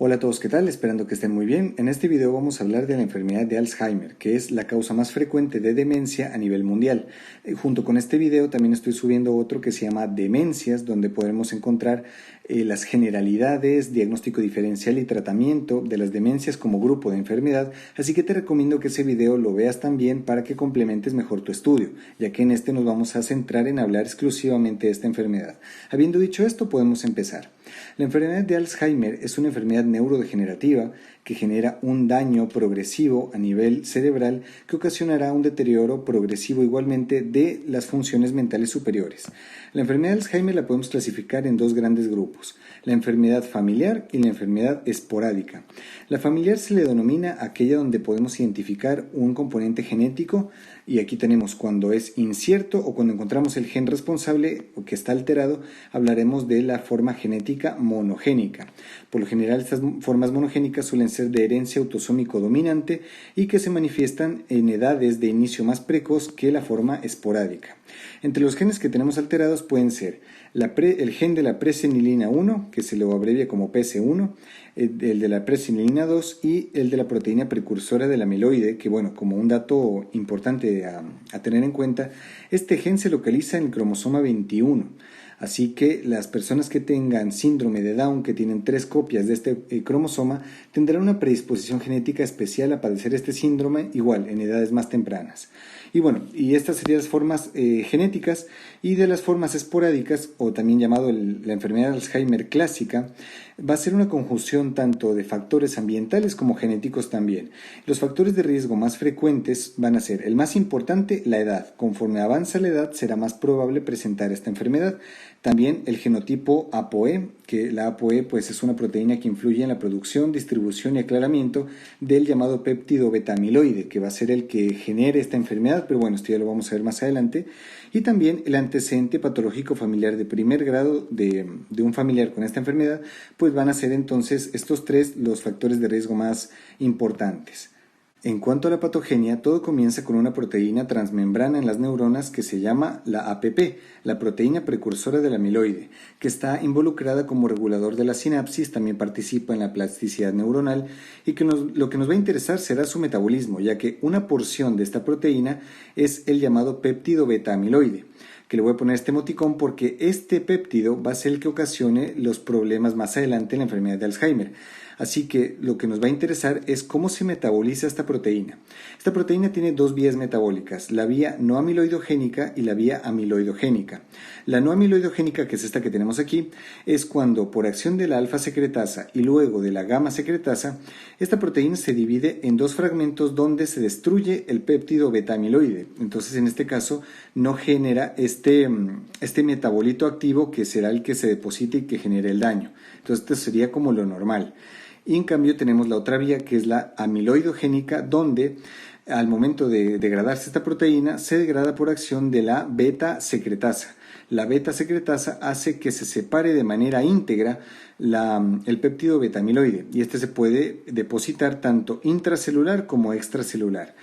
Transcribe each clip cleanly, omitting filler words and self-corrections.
Hola a todos, ¿qué tal? Esperando que estén muy bien. En este video vamos a hablar de la enfermedad de Alzheimer, que es la causa más frecuente de demencia a nivel mundial. Junto con este video también estoy subiendo otro que se llama Demencias, donde podremos encontrar las generalidades, diagnóstico diferencial y tratamiento de las demencias como grupo de enfermedad, así que te recomiendo que ese video lo veas también para que complementes mejor tu estudio, ya que en este nos vamos a centrar en hablar exclusivamente de esta enfermedad. Habiendo dicho esto, podemos empezar. La enfermedad de Alzheimer es una enfermedad neurodegenerativa que genera un daño progresivo a nivel cerebral que ocasionará un deterioro progresivo igualmente de las funciones mentales superiores. La enfermedad de Alzheimer la podemos clasificar en dos grandes grupos, la enfermedad familiar y la enfermedad esporádica. La familiar se le denomina aquella donde podemos identificar un componente genético, y aquí tenemos cuando es incierto o cuando encontramos el gen responsable o que está alterado, hablaremos de la forma genética monogénica. Por lo general estas formas monogénicas suelen ser de herencia autosómico dominante y que se manifiestan en edades de inicio más precoz que la forma esporádica. Entre los genes que tenemos alterados pueden ser el gen de la presenilina 1, que se lo abrevia como PC1, el de la presenilina 2 y el de la proteína precursora del amiloide, que bueno, como un dato importante a tener en cuenta, este gen se localiza en el cromosoma 21. Así que las personas que tengan síndrome de Down, que tienen 3 copias de este cromosoma, tendrán una predisposición genética especial a padecer este síndrome, igual en edades más tempranas. Y bueno, y estas serían las formas genéticas, y de las formas esporádicas, o también llamado la enfermedad de Alzheimer clásica, va a ser una conjunción tanto de factores ambientales como genéticos también. Los factores de riesgo más frecuentes van a ser, el más importante, la edad. Conforme avanza la edad, será más probable presentar esta enfermedad. También el genotipo ApoE, que la ApoE pues, es una proteína que influye en la producción, distribución y aclaramiento del llamado péptido beta-amiloide, que va a ser el que genere esta enfermedad, pero bueno, esto ya lo vamos a ver más adelante. Y también el antecedente patológico familiar de primer grado de un familiar con esta enfermedad, pues van a ser entonces estos 3 los factores de riesgo más importantes. En cuanto a la patogenia, todo comienza con una proteína transmembrana en las neuronas que se llama la APP, la proteína precursora del amiloide, que está involucrada como regulador de la sinapsis, también participa en la plasticidad neuronal y que lo que nos va a interesar será su metabolismo, ya que una porción de esta proteína es el llamado péptido beta-amiloide, que le voy a poner este emoticón porque este péptido va a ser el que ocasione los problemas más adelante en la enfermedad de Alzheimer. Así que lo que nos va a interesar es cómo se metaboliza esta proteína. Esta proteína tiene 2 vías metabólicas, la vía no amiloidogénica y la vía amiloidogénica. La no amiloidogénica, que es esta que tenemos aquí, es cuando por acción de la alfa secretasa y luego de la gamma secretasa, esta proteína se divide en 2 fragmentos donde se destruye el péptido beta-amiloide. Entonces, en este caso, no genera este metabolito activo que será el que se deposite y que genere el daño. Entonces, esto sería como lo normal. Y en cambio tenemos la otra vía, que es la amiloidogénica, donde al momento de degradarse esta proteína se degrada por acción de la beta secretasa. La beta secretasa hace que se separe de manera íntegra el péptido beta-amiloide, y este se puede depositar tanto intracelular como extracelular.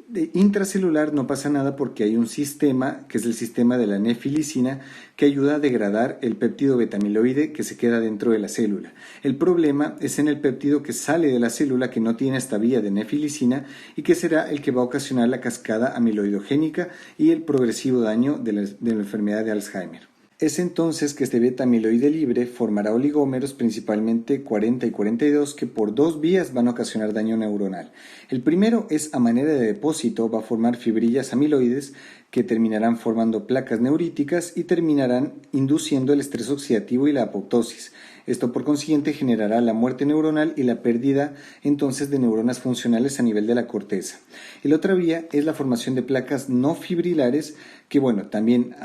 De intracelular no pasa nada porque hay un sistema, que es el sistema de la nefilicina, que ayuda a degradar el péptido beta-amiloide que se queda dentro de la célula. El problema es en el péptido que sale de la célula, que no tiene esta vía de nefilicina y que será el que va a ocasionar la cascada amiloidogénica y el progresivo daño de la enfermedad de Alzheimer. Es entonces que este beta-amiloide libre formará oligómeros, principalmente 40 y 42, que por 2 vías van a ocasionar daño neuronal. El primero es a manera de depósito, va a formar fibrillas amiloides que terminarán formando placas neuríticas y terminarán induciendo el estrés oxidativo y la apoptosis. Esto por consiguiente generará la muerte neuronal y la pérdida entonces de neuronas funcionales a nivel de la corteza. Y la otra vía es la formación de placas no fibrilares que también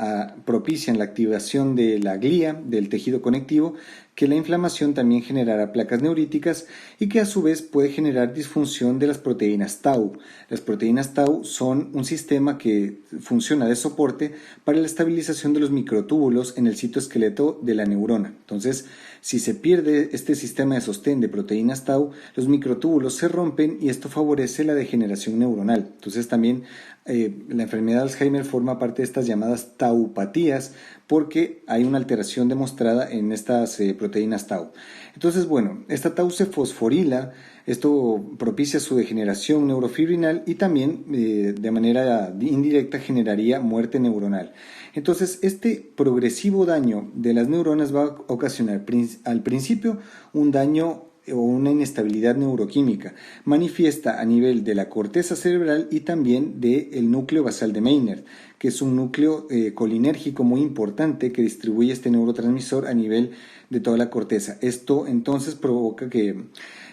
propician la activación de la glía, del tejido conectivo, que la inflamación también generará placas neuríticas y que a su vez puede generar disfunción de las proteínas tau. Las proteínas tau son un sistema que funciona de soporte para la estabilización de los microtúbulos en el citoesqueleto de la neurona. Entonces, Si se pierde este sistema de sostén de proteínas tau, los microtúbulos se rompen y esto favorece la degeneración neuronal. Entonces también la enfermedad de Alzheimer forma parte de estas llamadas taupatías porque hay una alteración demostrada en estas proteínas tau. Entonces, bueno, esta tau se fosforila, esto propicia su degeneración neurofibrinal y también de manera indirecta generaría muerte neuronal. Entonces, este progresivo daño de las neuronas va a ocasionar al principio un daño o una inestabilidad neuroquímica, manifiesta a nivel de la corteza cerebral y también del núcleo basal de Meynert, que es un núcleo colinérgico muy importante que distribuye este neurotransmisor a nivel de toda la corteza. Esto entonces provoca que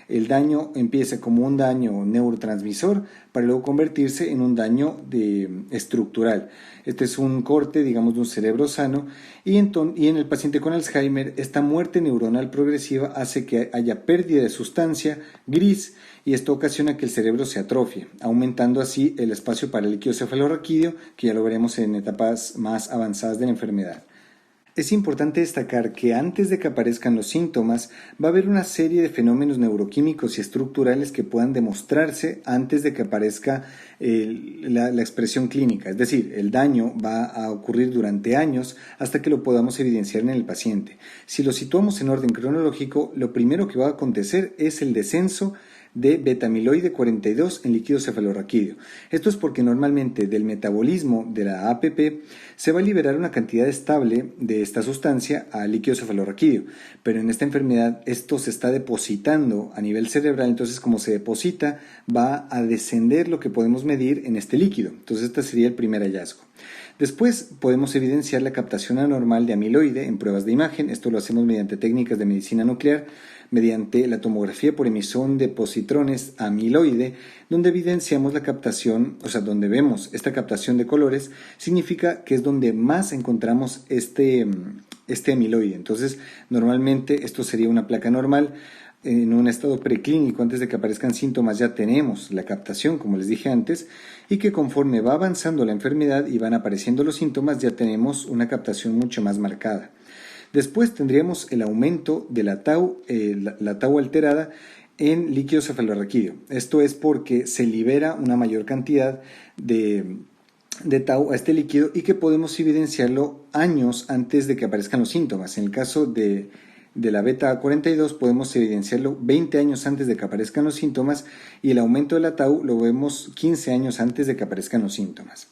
el daño empiece como un daño neurotransmisor para luego convertirse en un daño estructural. Este es un corte, digamos, de un cerebro sano y en el paciente con Alzheimer esta muerte neuronal progresiva hace que haya pérdida de sustancia gris y esto ocasiona que el cerebro se atrofie, aumentando así el espacio para el líquido cefalorraquídeo, que ya lo veremos en etapas más avanzadas de la enfermedad. Es importante destacar que antes de que aparezcan los síntomas va a haber una serie de fenómenos neuroquímicos y estructurales que puedan demostrarse antes de que aparezca la expresión clínica. Es decir, el daño va a ocurrir durante años hasta que lo podamos evidenciar en el paciente. Si lo situamos en orden cronológico, lo primero que va a acontecer es el descenso de beta-amiloide 42 en líquido cefalorraquídeo. Esto es porque normalmente del metabolismo de la APP se va a liberar una cantidad estable de esta sustancia al líquido cefalorraquídeo, pero en esta enfermedad esto se está depositando a nivel cerebral, entonces como se deposita va a descender lo que podemos medir en este líquido. Entonces este sería el primer hallazgo. Después podemos evidenciar la captación anormal de amiloide en pruebas de imagen. Esto lo hacemos mediante técnicas de medicina nuclear, mediante la tomografía por emisión de positrones amiloide, donde evidenciamos la captación, o sea, donde vemos esta captación de colores, significa que es donde más encontramos este amiloide. Entonces, normalmente esto sería una placa normal. En un estado preclínico, antes de que aparezcan síntomas, ya tenemos la captación, como les dije antes, y que conforme va avanzando la enfermedad y van apareciendo los síntomas, ya tenemos una captación mucho más marcada. Después tendríamos el aumento de la tau alterada en líquido cefalorraquídeo. Esto es porque se libera una mayor cantidad de tau a este líquido y que podemos evidenciarlo años antes de que aparezcan los síntomas. En el caso de la beta 42 podemos evidenciarlo 20 años antes de que aparezcan los síntomas y el aumento de la tau lo vemos 15 años antes de que aparezcan los síntomas.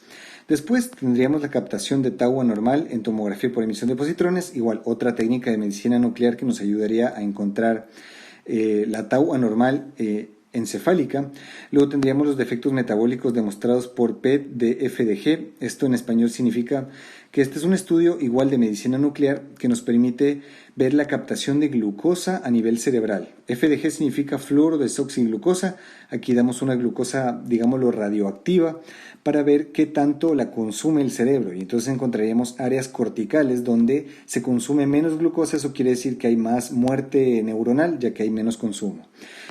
Después tendríamos la captación de tau anormal en tomografía por emisión de positrones, igual otra técnica de medicina nuclear que nos ayudaría a encontrar la tau anormal encefálica. Luego tendríamos los defectos metabólicos demostrados por PET de FDG. Esto en español significa que este es un estudio igual de medicina nuclear que nos permite ver la captación de glucosa a nivel cerebral. FDG significa fluorodesoxiglucosa. Aquí damos una glucosa, digámoslo, radioactiva para ver qué tanto la consume el cerebro. Y entonces encontraríamos áreas corticales donde se consume menos glucosa. Eso quiere decir que hay más muerte neuronal, ya que hay menos consumo.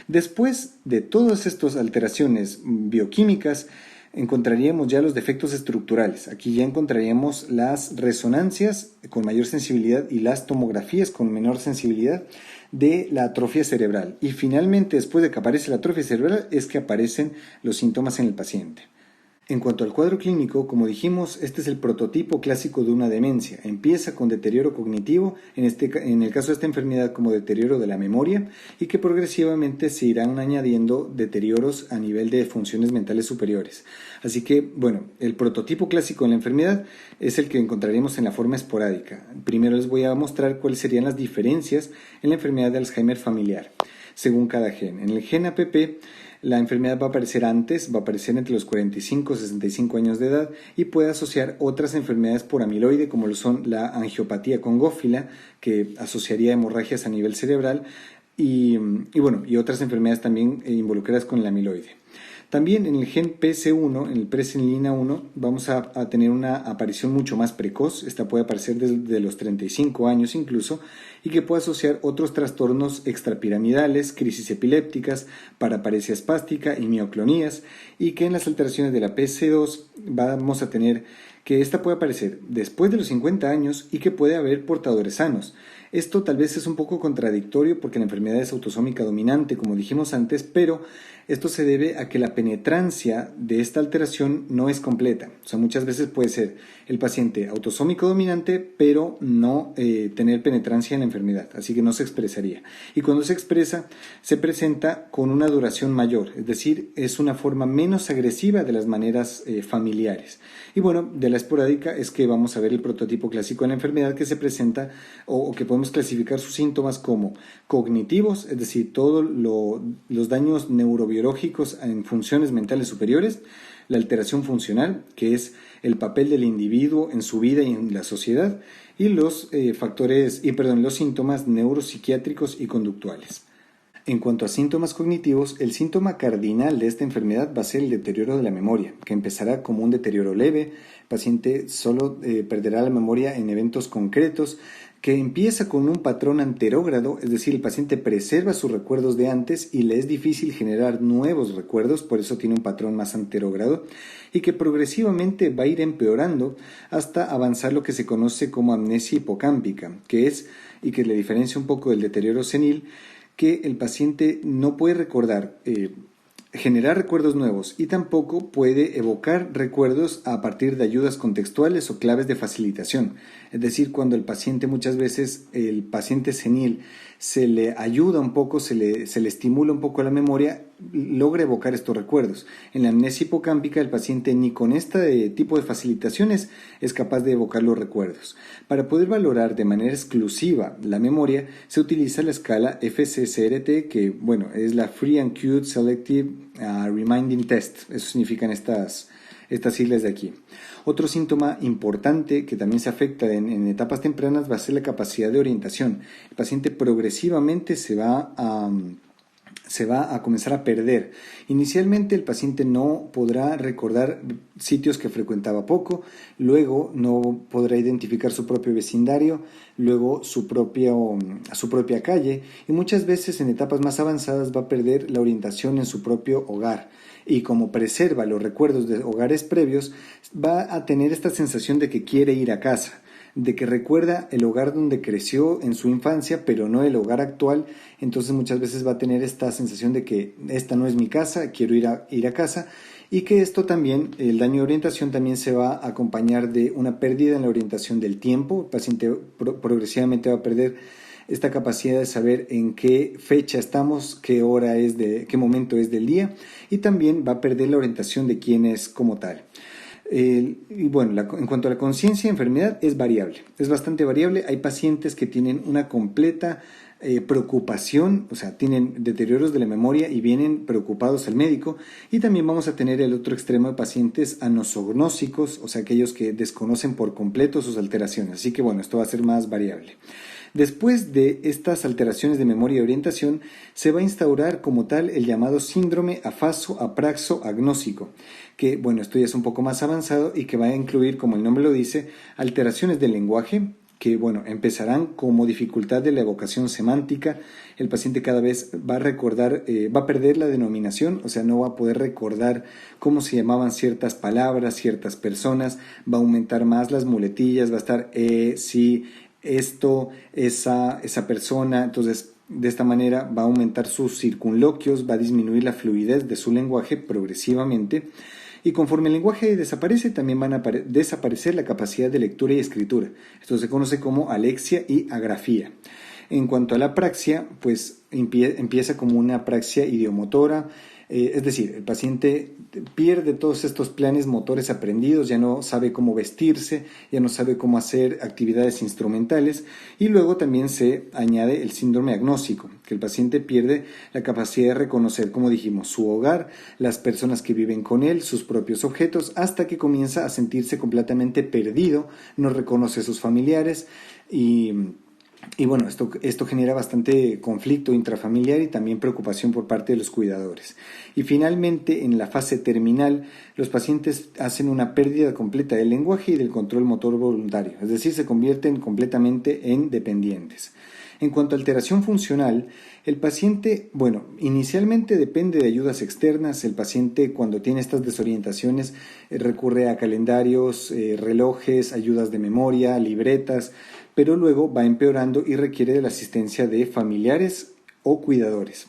Después de todas estas alteraciones bioquímicas, encontraríamos ya los defectos estructurales. Aquí ya encontraríamos las resonancias con mayor sensibilidad y las tomografías con menor sensibilidad de la atrofia cerebral. Y finalmente, después de que aparece la atrofia cerebral, es que aparecen los síntomas en el paciente. En cuanto al cuadro clínico, como dijimos, este es el prototipo clásico de una demencia. Empieza con deterioro cognitivo, en el caso de esta enfermedad como deterioro de la memoria, y que progresivamente se irán añadiendo deterioros a nivel de funciones mentales superiores. Así que, bueno, el prototipo clásico de la enfermedad es el que encontraremos en la forma esporádica. Primero les voy a mostrar cuáles serían las diferencias en la enfermedad de Alzheimer familiar, según cada gen. En el gen APP, la enfermedad va a aparecer antes, va a aparecer entre los 45 y 65 años de edad y puede asociar otras enfermedades por amiloide como lo son la angiopatía congófila, que asociaría hemorragias a nivel cerebral y otras enfermedades también involucradas con el amiloide. También en el gen PC1, en el presenilina 1, vamos a tener una aparición mucho más precoz. Esta puede aparecer desde los 35 años incluso y que puede asociar otros trastornos extrapiramidales, crisis epilépticas, paraparesia espástica y mioclonías, y que en las alteraciones de la PC2 vamos a tener que esta puede aparecer después de los 50 años y que puede haber portadores sanos. Esto tal vez es un poco contradictorio porque la enfermedad es autosómica dominante, como dijimos antes, pero esto se debe a que la penetrancia de esta alteración no es completa. O sea, muchas veces puede ser el paciente autosómico dominante, pero no tener penetrancia en la enfermedad, así que no se expresaría. Y cuando se expresa, se presenta con una duración mayor, es decir, es una forma menos agresiva de las maneras familiares. Y bueno, de la esporádica es que vamos a ver el prototipo clásico de la enfermedad que se presenta o que podemos clasificar sus síntomas como cognitivos, es decir, todos los daños neurobiológicos en funciones mentales superiores, la alteración funcional, que es el papel del individuo en su vida y en la sociedad, y los los síntomas neuropsiquiátricos y conductuales. En cuanto a síntomas cognitivos, el síntoma cardinal de esta enfermedad va a ser el deterioro de la memoria, que empezará como un deterioro leve. El paciente solo perderá la memoria en eventos concretos, que empieza con un patrón anterógrado, es decir, el paciente preserva sus recuerdos de antes y le es difícil generar nuevos recuerdos, por eso tiene un patrón más anterógrado, y que progresivamente va a ir empeorando hasta avanzar lo que se conoce como amnesia hipocámpica, que le diferencia un poco del deterioro senil, que el paciente no puede generar recuerdos nuevos y tampoco puede evocar recuerdos a partir de ayudas contextuales o claves de facilitación. Es decir, cuando muchas veces el paciente senil se le ayuda un poco, se le estimula un poco la memoria, logra evocar estos recuerdos. En la amnesia hipocámpica el paciente ni con este tipo de facilitaciones es capaz de evocar los recuerdos. Para poder valorar de manera exclusiva la memoria se utiliza la escala FCCRT, que es la Free and Acute Selective Reminding Test. Eso significan estas siglas de aquí. Otro síntoma importante que también se afecta en etapas tempranas va a ser la capacidad de orientación. El paciente progresivamente se va a comenzar a perder. Inicialmente el paciente no podrá recordar sitios que frecuentaba poco, luego no podrá identificar su propio vecindario, luego su propia calle, y muchas veces en etapas más avanzadas va a perder la orientación en su propio hogar. Y como preserva los recuerdos de hogares previos, va a tener esta sensación de que quiere ir a casa, de que recuerda el hogar donde creció en su infancia, pero no el hogar actual. Entonces muchas veces va a tener esta sensación de que esta no es mi casa, quiero ir a casa, y que esto también, el daño de orientación también se va a acompañar de una pérdida en la orientación del tiempo. El paciente progresivamente va a perder esta capacidad de saber en qué fecha estamos, qué momento es del día, y también va a perder la orientación de quién es como tal. En cuanto a la conciencia de enfermedad, es variable, es bastante variable. Hay pacientes que tienen una completa preocupación, o sea, tienen deterioros de la memoria y vienen preocupados al médico, y también vamos a tener el otro extremo de pacientes anosognósicos, o sea, aquellos que desconocen por completo sus alteraciones. Así que esto va a ser más variable. Después de estas alteraciones de memoria y orientación, se va a instaurar como tal el llamado síndrome afaso-apraxo-agnósico, que esto ya es un poco más avanzado y que va a incluir, como el nombre lo dice, alteraciones del lenguaje, que empezarán como dificultad de la evocación semántica. El paciente cada vez va a perder la denominación, o sea, no va a poder recordar cómo se llamaban ciertas palabras, ciertas personas, va a aumentar más las muletillas, va a estar sí, esto, esa persona. Entonces, de esta manera va a aumentar sus circunloquios, va a disminuir la fluidez de su lenguaje progresivamente. Y conforme el lenguaje desaparece, también van a desaparecer la capacidad de lectura y escritura. Esto se conoce como alexia y agrafía. En cuanto a la apraxia, empieza como una apraxia idiomotora, es decir, el paciente pierde todos estos planes motores aprendidos, ya no sabe cómo vestirse, ya no sabe cómo hacer actividades instrumentales, y luego también se añade el síndrome agnóstico, que el paciente pierde la capacidad de reconocer, como dijimos, su hogar, las personas que viven con él, sus propios objetos, hasta que comienza a sentirse completamente perdido, no reconoce a sus familiares esto genera bastante conflicto intrafamiliar y también preocupación por parte de los cuidadores. Y finalmente, en la fase terminal, los pacientes hacen una pérdida completa del lenguaje y del control motor voluntario, es decir, se convierten completamente en dependientes. En cuanto a alteración funcional, el paciente, inicialmente depende de ayudas externas. El paciente, cuando tiene estas desorientaciones, recurre a calendarios, relojes, ayudas de memoria, libretas, pero luego va empeorando y requiere de la asistencia de familiares o cuidadores.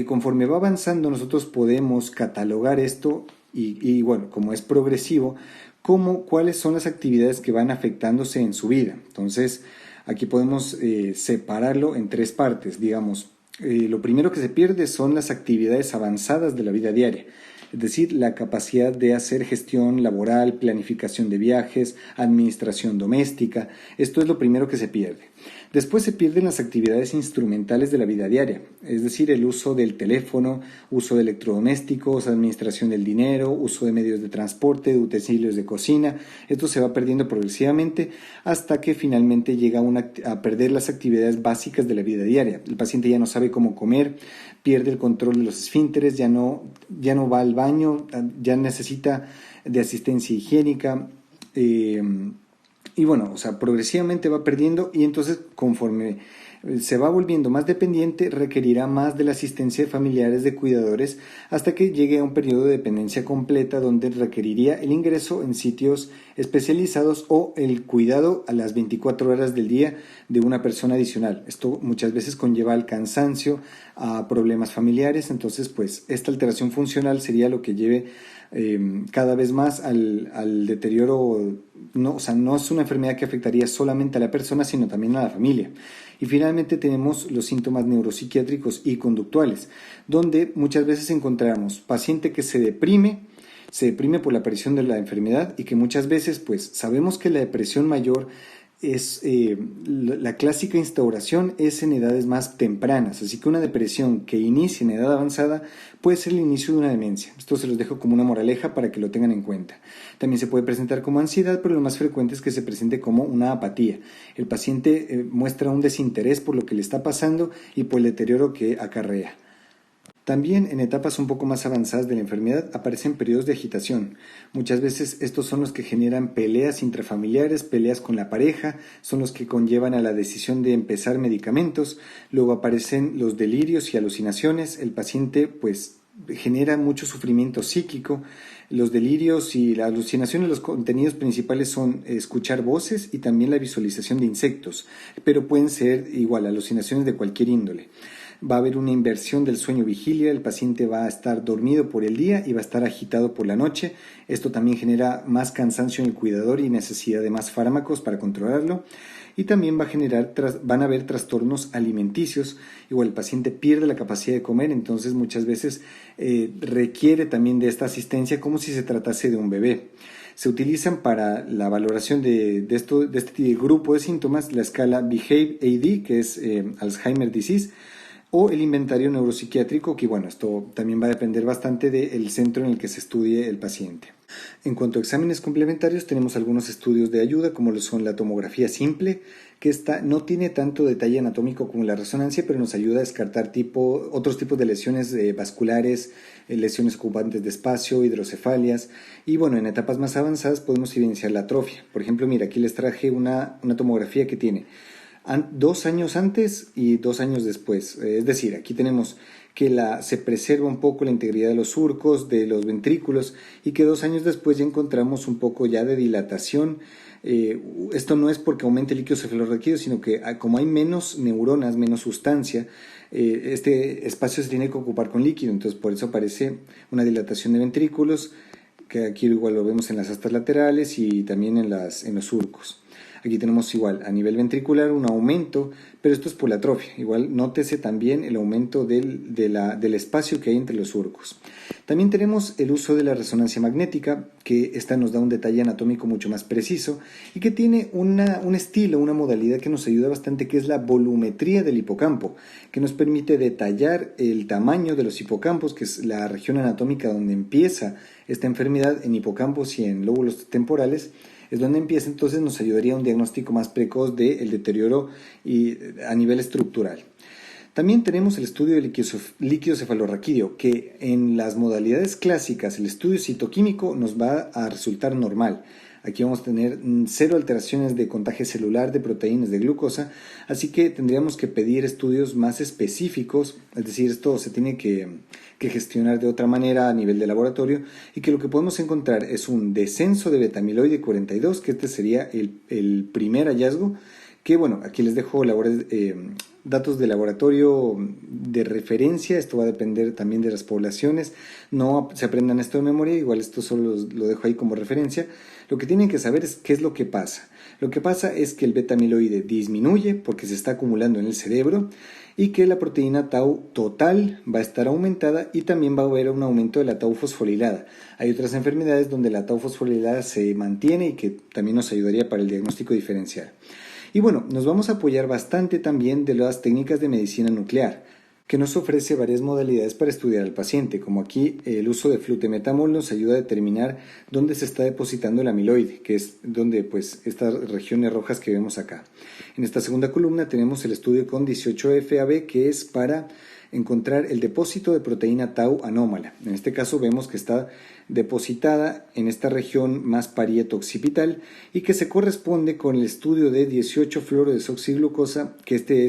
Conforme va avanzando, nosotros podemos catalogar esto y bueno, como es progresivo, cuáles son las actividades que van afectándose en su vida. Entonces, aquí podemos separarlo en tres partes, digamos. Lo primero que se pierde son las actividades avanzadas de la vida diaria, es decir, la capacidad de hacer gestión laboral, planificación de viajes, administración doméstica. Esto es lo primero que se pierde. Después se pierden las actividades instrumentales de la vida diaria, es decir, el uso del teléfono, uso de electrodomésticos, administración del dinero, uso de medios de transporte, de utensilios de cocina. Esto se va perdiendo progresivamente hasta que finalmente llega a perder las actividades básicas de la vida diaria. El paciente ya no sabe cómo comer, pierde el control de los esfínteres, ya no va al baño, ya necesita de asistencia higiénica. Y bueno, o sea, progresivamente va perdiendo y entonces conforme se va volviendo más dependiente, requerirá más de la asistencia de familiares, de cuidadores, hasta que llegue a un periodo de dependencia completa donde requeriría el ingreso en sitios especializados o el cuidado a las 24 horas del día de una persona adicional. Esto muchas veces conlleva al cansancio, a problemas familiares, entonces pues esta alteración funcional sería lo que lleve cada vez más al deterioro. No, o sea, no es una enfermedad que afectaría solamente a la persona, sino también a la familia. Y finalmente tenemos los síntomas neuropsiquiátricos y conductuales, donde muchas veces encontramos paciente que se deprime por la aparición de la enfermedad y que muchas veces pues sabemos que la depresión mayor es la clásica instauración es en edades más tempranas, así que una depresión que inicie en edad avanzada puede ser el inicio de una demencia. Esto se los dejo como una moraleja para que lo tengan en cuenta. También se puede presentar como ansiedad, pero lo más frecuente es que se presente como una apatía. El paciente muestra un desinterés por lo que le está pasando y por el deterioro que acarrea. También en etapas un poco más avanzadas de la enfermedad aparecen periodos de agitación. Muchas veces estos son los que generan peleas intrafamiliares, peleas con la pareja, son los que conllevan a la decisión de empezar medicamentos. Luego aparecen los delirios y alucinaciones. El paciente pues genera mucho sufrimiento psíquico. Los delirios y las alucinaciones, los contenidos principales son escuchar voces y también la visualización de insectos, pero pueden ser igual alucinaciones de cualquier índole. Va a haber una inversión del sueño-vigilia, el paciente va a estar dormido por el día y va a estar agitado por la noche. Esto también genera más cansancio en el cuidador y necesidad de más fármacos para controlarlo. Y también van a haber trastornos alimenticios. Igual el paciente pierde la capacidad de comer, entonces muchas veces requiere también de esta asistencia como si se tratase de un bebé. Se utilizan para la valoración de este grupo de síntomas la escala Behave-AD, que es Alzheimer Disease, o el inventario neuropsiquiátrico, que bueno, esto también va a depender bastante del centro en el que se estudie el paciente. En cuanto a exámenes complementarios, tenemos algunos estudios de ayuda, como lo son la tomografía simple, que esta no tiene tanto detalle anatómico como la resonancia, pero nos ayuda a descartar otros tipos de lesiones vasculares, lesiones ocupantes de espacio, hidrocefalias, y bueno, en etapas más avanzadas podemos evidenciar la atrofia. Por ejemplo, mira, aquí les traje una tomografía que tiene 2 años antes y 2 años después. Es decir, aquí tenemos que se preserva un poco la integridad de los surcos, de los ventrículos, y que 2 años después ya encontramos un poco ya de dilatación. Esto no es porque aumente el líquido cefalorraquídeo, sino que como hay menos neuronas, menos sustancia, este espacio se tiene que ocupar con líquido, entonces por eso aparece una dilatación de ventrículos, que aquí igual lo vemos en las astas laterales y también en los surcos. Aquí tenemos igual a nivel ventricular un aumento, pero esto es por la atrofia. Igual nótese también el aumento del espacio que hay entre los surcos. También tenemos el uso de la resonancia magnética, que esta nos da un detalle anatómico mucho más preciso y que tiene un estilo, una modalidad que nos ayuda bastante, que es la volumetría del hipocampo, que nos permite detallar el tamaño de los hipocampos, que es la región anatómica donde empieza esta enfermedad en hipocampos y en lóbulos temporales. Es donde empieza, entonces nos ayudaría a un diagnóstico más precoz del deterioro a nivel estructural. También tenemos el estudio de líquido cefalorraquídeo, que en las modalidades clásicas, el estudio citoquímico nos va a resultar normal. Aquí vamos a tener 0 alteraciones de contagio celular de proteínas de glucosa, así que tendríamos que pedir estudios más específicos, es decir, esto se tiene que gestionar de otra manera a nivel de laboratorio, y que lo que podemos encontrar es un descenso de beta amiloide 42, que este sería el primer hallazgo, que bueno, aquí les dejo datos de laboratorio de referencia. Esto va a depender también de las poblaciones, no se aprendan esto de memoria, igual esto solo lo dejo ahí como referencia. Lo que tienen que saber es qué es lo que pasa. Lo que pasa es que el beta-amiloide disminuye porque se está acumulando en el cerebro y que la proteína tau total va a estar aumentada y también va a haber un aumento de la tau fosforilada. Hay otras enfermedades donde la tau fosforilada se mantiene y que también nos ayudaría para el diagnóstico diferencial. Y bueno, nos vamos a apoyar bastante también de las técnicas de medicina nuclear, que nos ofrece varias modalidades para estudiar al paciente, como aquí el uso de flutemetamol nos ayuda a determinar dónde se está depositando el amiloide, que es donde pues estas regiones rojas que vemos acá. En esta segunda columna tenemos el estudio con 18FAB, que es para encontrar el depósito de proteína tau anómala. En este caso vemos que está depositada en esta región más parieto-occipital y que se corresponde con el estudio de 18-fluorodesoxiglucosa, que este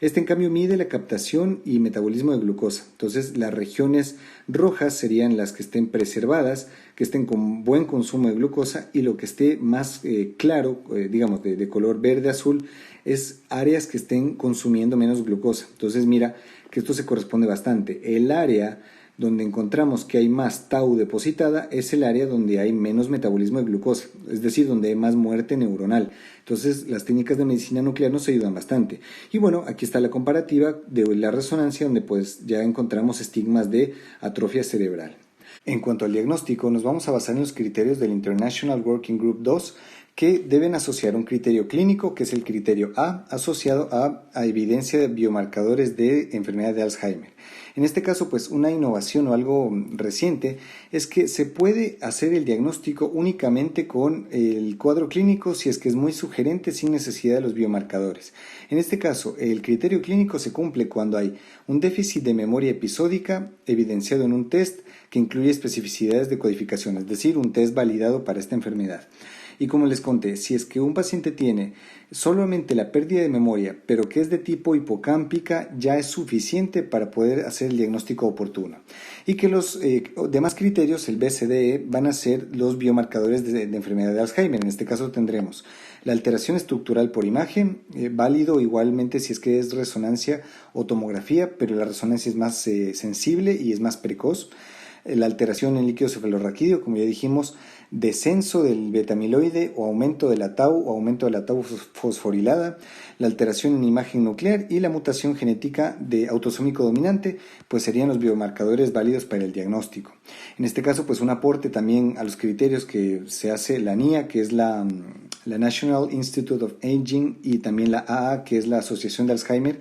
en cambio mide la captación y metabolismo de glucosa. Entonces las regiones rojas serían las que estén preservadas, que estén con buen consumo de glucosa, y lo que esté más claro, digamos de color verde-azul, es áreas que estén consumiendo menos glucosa. Entonces mira que esto se corresponde bastante. El área donde encontramos que hay más tau depositada es el área donde hay menos metabolismo de glucosa, es decir, donde hay más muerte neuronal. Entonces las técnicas de medicina nuclear nos ayudan bastante. Y bueno, aquí está la comparativa de la resonancia, donde pues ya encontramos estigmas de atrofia cerebral. En cuanto al diagnóstico, nos vamos a basar en los criterios del International Working Group 2, que deben asociar un criterio clínico, que es el criterio A, asociado a evidencia de biomarcadores de enfermedad de Alzheimer. En este caso, pues una innovación o algo reciente es que se puede hacer el diagnóstico únicamente con el cuadro clínico si es que es muy sugerente, sin necesidad de los biomarcadores. En este caso, el criterio clínico se cumple cuando hay un déficit de memoria episódica evidenciado en un test que incluye especificidades de codificación, es decir, un test validado para esta enfermedad. Y como les conté, si es que un paciente tiene solamente la pérdida de memoria, pero que es de tipo hipocámpica, ya es suficiente para poder hacer el diagnóstico oportuno. Y que los demás criterios, el BCDE, van a ser los biomarcadores de enfermedad de Alzheimer. En este caso tendremos la alteración estructural por imagen, válido igualmente si es que es resonancia o tomografía, pero la resonancia es más sensible y es más precoz. La alteración en líquido cefalorraquídeo, como ya dijimos, descenso del beta-amiloide o aumento de la tau o aumento de la tau fosforilada, la alteración en imagen nuclear y la mutación genética de autosómico dominante, pues serían los biomarcadores válidos para el diagnóstico. En este caso, pues un aporte también a los criterios que se hace la NIA, que es la National Institute of Aging, y también la AA, que es la Asociación de Alzheimer,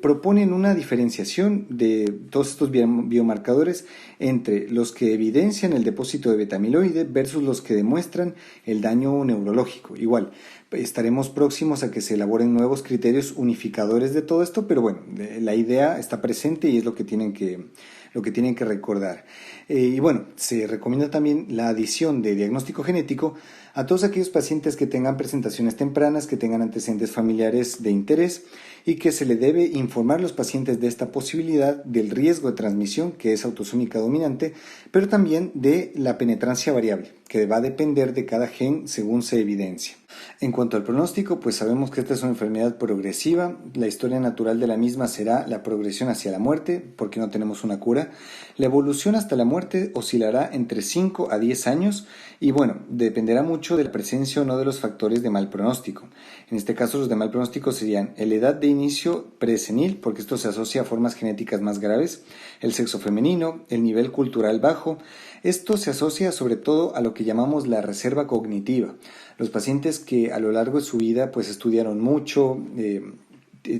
proponen una diferenciación de todos estos biomarcadores entre los que evidencian el depósito de beta-amiloide versus los que demuestran el daño neurológico. Igual, estaremos próximos a que se elaboren nuevos criterios unificadores de todo esto, pero bueno, la idea está presente y es lo que tienen que recordar. Y bueno, se recomienda también la adición de diagnóstico genético a todos aquellos pacientes que tengan presentaciones tempranas, que tengan antecedentes familiares de interés, y que se le debe informar a los pacientes de esta posibilidad del riesgo de transmisión, que es autosómica dominante, pero también de la penetrancia variable, que va a depender de cada gen según se evidencia. En cuanto al pronóstico, pues sabemos que esta es una enfermedad progresiva. La historia natural de la misma será la progresión hacia la muerte, porque no tenemos una cura. La evolución hasta la muerte oscilará entre 5 a 10 años y bueno, dependerá mucho de la presencia o no de los factores de mal pronóstico. En este caso, los de mal pronóstico serían la edad de inicio presenil, porque esto se asocia a formas genéticas más graves, el sexo femenino, el nivel cultural bajo. Esto se asocia sobre todo a lo que llamamos la reserva cognitiva. Los pacientes que a lo largo de su vida pues estudiaron mucho,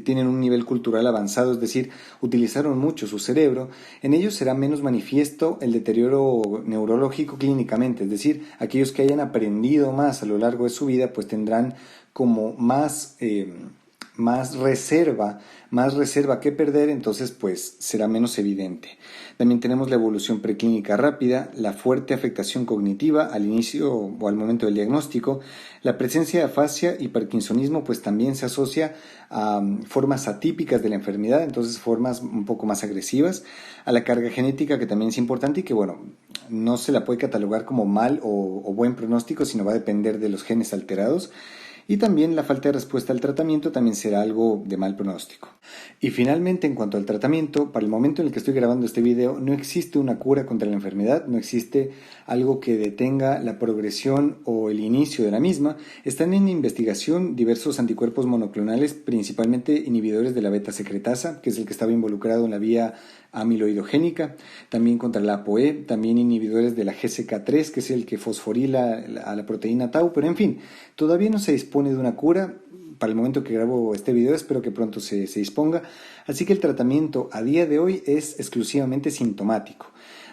tienen un nivel cultural avanzado, es decir, utilizaron mucho su cerebro, en ellos será menos manifiesto el deterioro neurológico clínicamente, es decir, aquellos que hayan aprendido más a lo largo de su vida pues tendrán como más reserva que perder, entonces pues será menos evidente. También tenemos la evolución preclínica rápida, la fuerte afectación cognitiva al inicio o al momento del diagnóstico, la presencia de afasia y parkinsonismo pues también se asocia a formas atípicas de la enfermedad, entonces formas un poco más agresivas, a la carga genética, que también es importante y que bueno, no se la puede catalogar como mal o buen pronóstico, sino va a depender de los genes alterados. y también la falta de respuesta al tratamiento también será algo de mal pronóstico. Y finalmente, en cuanto al tratamiento, para el momento en el que estoy grabando este video, no existe una cura contra la enfermedad, no existe algo que detenga la progresión o el inicio de la misma. Están en investigación diversos anticuerpos monoclonales, principalmente inhibidores de la beta secretasa, que es el que estaba involucrado en la vía amiloidogénica, también contra la ApoE, también inhibidores de la GCK3, que es el que fosforila a la proteína tau, pero en fin, todavía no se dispone de una cura. Para el momento que grabo este video espero que pronto se disponga, así que el tratamiento a día de hoy es exclusivamente sintomático.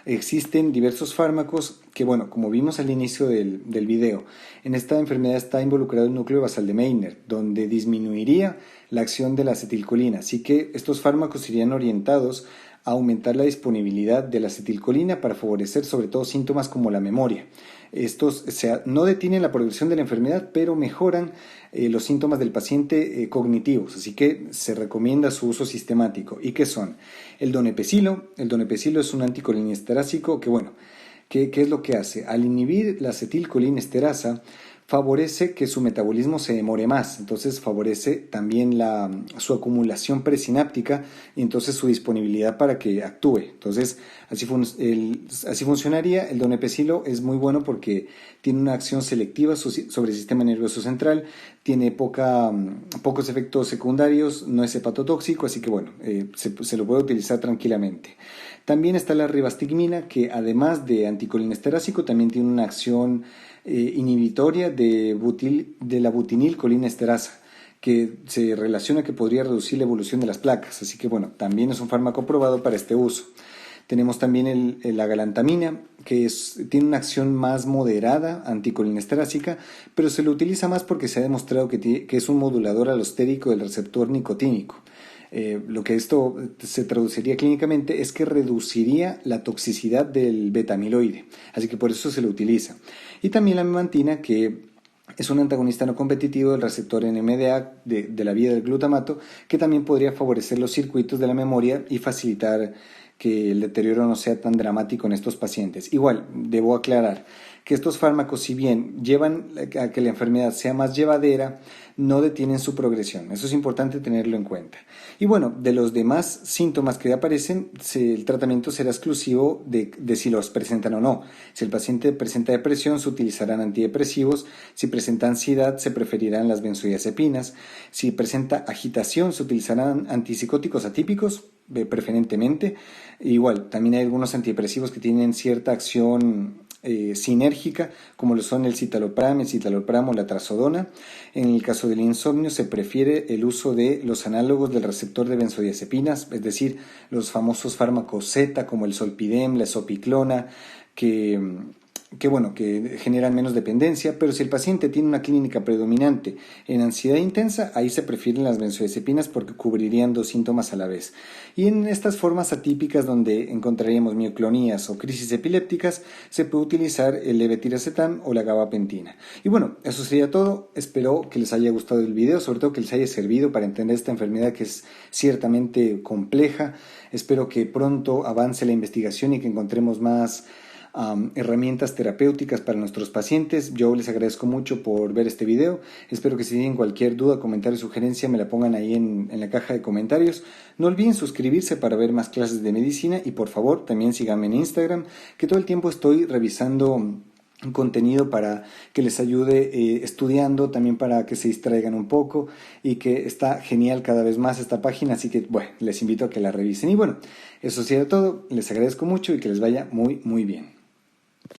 Existen diversos fármacos que, bueno, como vimos al inicio del video, en esta enfermedad está involucrado el núcleo basal de Meissner, donde disminuiría la acción de la acetilcolina, así que estos fármacos irían orientados a aumentar la disponibilidad de la acetilcolina para favorecer sobre todo síntomas como la memoria. Estos no detienen la progresión de la enfermedad, pero mejoran los síntomas del paciente cognitivos, así que se recomienda su uso sistemático. ¿Y qué son? El donepezilo. El donepezilo es un anticolinesterásico que, bueno, ¿qué es lo que hace? Al inhibir la acetilcolinesterasa, favorece que su metabolismo se demore más, entonces favorece también su acumulación presináptica y entonces su disponibilidad para que actúe. Entonces así funcionaría. El donepezilo es muy bueno porque tiene una acción selectiva sobre el sistema nervioso central, tiene pocos efectos secundarios, no es hepatotóxico, así que bueno, se lo puede utilizar tranquilamente. También está la ribastigmina, que además de anticolinesterásico también tiene una acción inhibitoria de la butinilcolinesterasa, que se relaciona que podría reducir la evolución de las placas, así que bueno, también es un fármaco aprobado para este uso. Tenemos también la galantamina, que tiene una acción más moderada anticolinesterásica, pero se lo utiliza más porque se ha demostrado que es un modulador alostérico del receptor nicotínico. Lo que esto se traduciría clínicamente es que reduciría la toxicidad del beta-amiloide, así que por eso se lo utiliza. Y también la memantina, que es un antagonista no competitivo del receptor NMDA de la vía del glutamato, que también podría favorecer los circuitos de la memoria y facilitar que el deterioro no sea tan dramático en estos pacientes. Igual, debo aclarar que estos fármacos, si bien llevan a que la enfermedad sea más llevadera, no detienen su progresión. Eso es importante tenerlo en cuenta. Y bueno, de los demás síntomas que aparecen, el tratamiento será exclusivo de si los presentan o no. Si el paciente presenta depresión, se utilizarán antidepresivos. Si presenta ansiedad, se preferirán las benzodiazepinas. Si presenta agitación, se utilizarán antipsicóticos atípicos, preferentemente. Igual, también hay algunos antidepresivos que tienen cierta acción sinérgica, como lo son el citalopram o la trazodona. En el caso del insomnio se prefiere el uso de los análogos del receptor de benzodiazepinas, es decir, los famosos fármacos Z como el zolpidem, la esopiclona, que generan menos dependencia, pero si el paciente tiene una clínica predominante en ansiedad intensa, ahí se prefieren las benzodiazepinas porque cubrirían dos síntomas a la vez. Y en estas formas atípicas donde encontraríamos mioclonías o crisis epilépticas, se puede utilizar el levetiracetam o la gabapentina. Y bueno, eso sería todo. Espero que les haya gustado el video, sobre todo que les haya servido para entender esta enfermedad que es ciertamente compleja. Espero que pronto avance la investigación y que encontremos más herramientas terapéuticas para nuestros pacientes. Yo les agradezco mucho por ver este video. Espero que si tienen cualquier duda, comentario o sugerencia me la pongan ahí en la caja de comentarios. No olviden suscribirse para ver más clases de medicina y por favor también síganme en Instagram, que todo el tiempo estoy revisando contenido para que les ayude estudiando, también para que se distraigan un poco, y que está genial cada vez más esta página, así que bueno, les invito a que la revisen. Y bueno, eso sería todo. Les agradezco mucho y que les vaya muy muy bien.